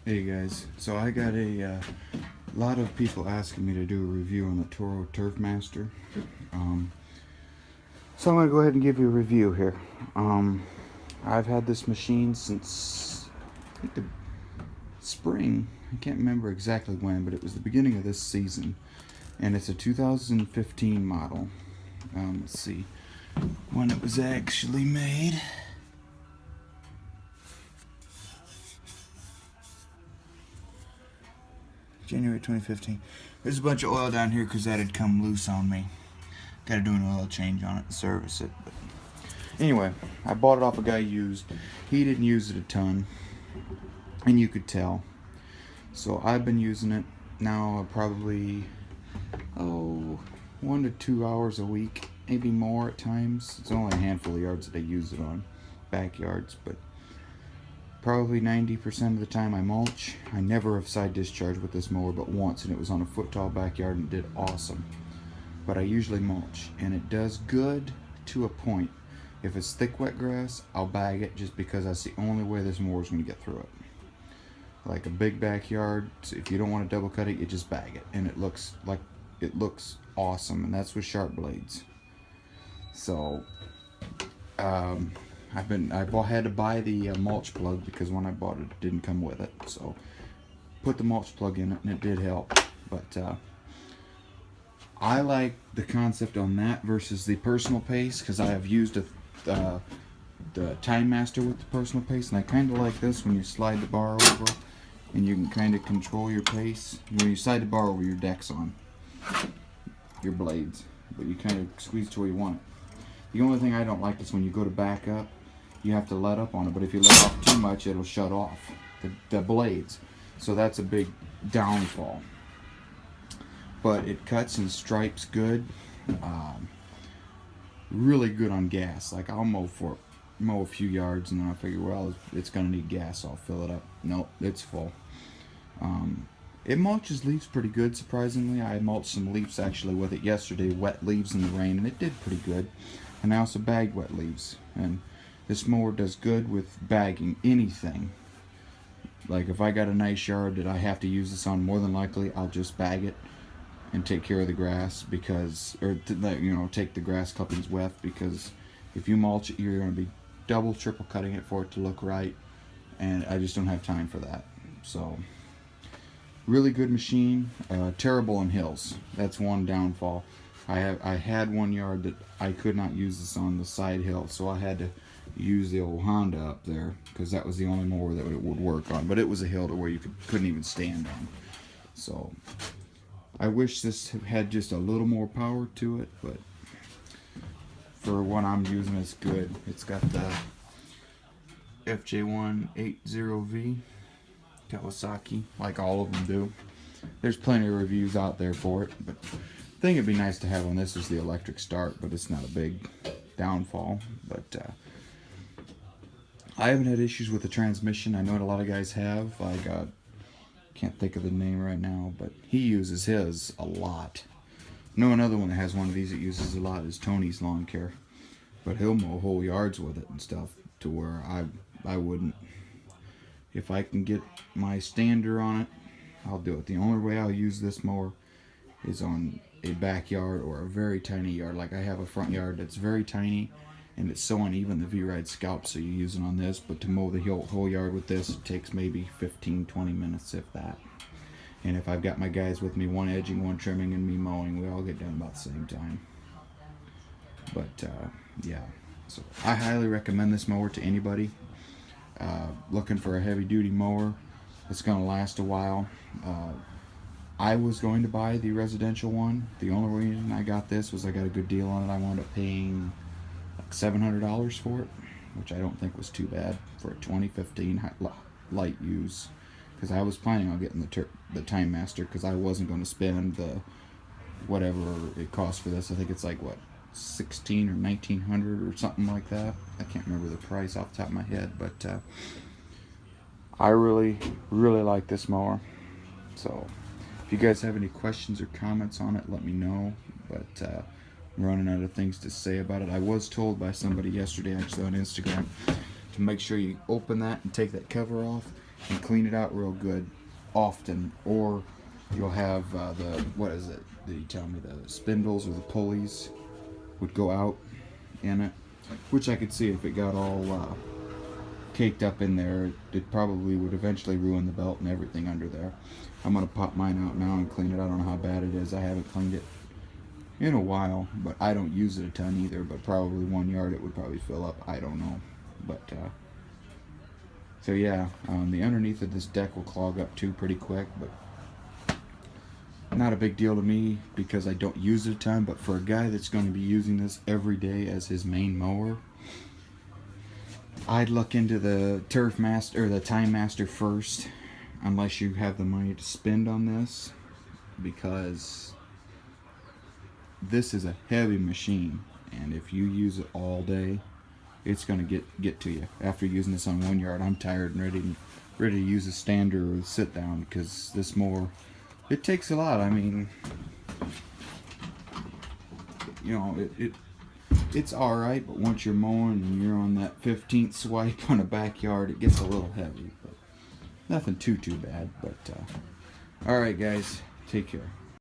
Hey guys, so I got a lot of people asking me to do a review on the Toro Turfmaster. Um, so I'm going to go ahead and give you a review here. I've had this machine since I think the spring. I can't remember exactly when, but it was the beginning of this season. And it's a 2015 model. Let's see when it was actually made. January 2015. There's a bunch of oil down here because that had come loose on me. Got to do an oil change on it and service it. But anyway, I bought it off a guy used. He didn't use it a ton, and you could tell. So I've been using it now probably 1 to 2 hours a week, maybe more at times. It's only a handful of yards that I use it on, backyards, but probably 90% of the time I mulch. I never have side discharged with this mower but once, and it was on a foot tall backyard and did awesome. But I usually mulch, and it does good to a point. If it's thick wet grass, I'll bag it just because that's the only way this mower is going to get through it. Like a big backyard, if you don't want to double cut it, you just bag it, and it looks awesome, and that's with sharp blades. So I had to buy the mulch plug because when I bought it didn't come with it. So put the mulch plug in it, and it did help. But I like the concept on that versus the personal pace because I have used the Time Master with the personal pace, and I kind of like this when you slide the bar over and you can kind of control your pace. When you slide the bar over, your deck's on your blades, but you kind of squeeze to where you want it. The only thing I don't like is when you go to back up, you have to let up on it, but if you let off too much, it'll shut off the blades. So that's a big downfall. But it cuts and stripes good. Really good on gas. Like I'll mow a few yards and then I figure, well, it's gonna need gas, so I'll fill it up. Nope, it's full. It mulches leaves pretty good, surprisingly. I mulched some leaves actually with it yesterday, wet leaves in the rain, and it did pretty good. And I also bagged wet leaves. And this mower does good with bagging anything. Like if I got a nice yard that I have to use this on, more than likely I'll just bag it and take care of the grass because, take the grass clippings wet, because if you mulch it, you're going to be double, triple cutting it for it to look right, and I just don't have time for that. So really good machine. Terrible in hills. That's one downfall. I had one yard that I could not use this on the side hill, so I had to use the old Honda up there because that was the only mower that it would work on. But it was a hill to where you couldn't even stand on. So I wish this had just a little more power to it, but for what I'm using, it's good. It's got the FJ180V Kawasaki, like all of them do. There's plenty of reviews out there for it, but the thing it'd be nice to have on this is the electric start, but it's not a big downfall. But I haven't had issues with the transmission. I know a lot of guys have. Like can't think of the name right now, but he uses his a lot. I know another one that has one of these that uses a lot is Tony's Lawn Care, but he'll mow whole yards with it and stuff to where I wouldn't. If I can get my stander on it, I'll do it. The only way I'll use this mower is on a backyard or a very tiny yard. Like I have a front yard that's very tiny and it's so uneven, the V-Ride scalps, so you use it on this. But to mow the whole yard with this, it takes maybe 15-20 minutes, if that. And if I've got my guys with me, one edging, one trimming, and me mowing, we all get done about the same time. But yeah, so I highly recommend this mower to anybody looking for a heavy-duty mower that's going to last a while. I was going to buy the residential one. The only reason I got this was I got a good deal on it. I wound up paying like $700 for it, which I don't think was too bad for a 2015 light use, because I was planning on getting the Time Master because I wasn't going to spend the whatever it cost for this. I think it's like what, $1,600 or $1,900 or something like that. I can't remember the price off the top of my head, but I really like this mower. So if you guys have any questions or comments on it, let me know. But I'm running out of things to say about it. I was told by somebody yesterday, actually on Instagram, to make sure you open that and take that cover off and clean it out real good often, or you'll have what is it? Did you tell me the spindles or the pulleys would go out in it, which I could see if it got all caked up in there, it probably would eventually ruin the belt and everything under there. I'm gonna pop mine out now and clean it. I don't know how bad it is. I haven't cleaned it in a while, but I don't use it a ton either. But probably 1 yard it would probably fill up. I don't know, but so yeah, the underneath of this deck will clog up too pretty quick, but not a big deal to me because I don't use it a ton. But for a guy that's going to be using this every day as his main mower, I'd look into the turfmaster or the time master first, unless you have the money to spend on this, because this is a heavy machine, and if you use it all day, it's gonna get to you. After using this on 1 yard, I'm tired and ready to use a stander or sit down, because this mower, it takes a lot. I mean, you know, it's alright, but once you're mowing and you're on that 15th swipe on a backyard, it gets a little heavy, but nothing too bad. But alright guys, take care.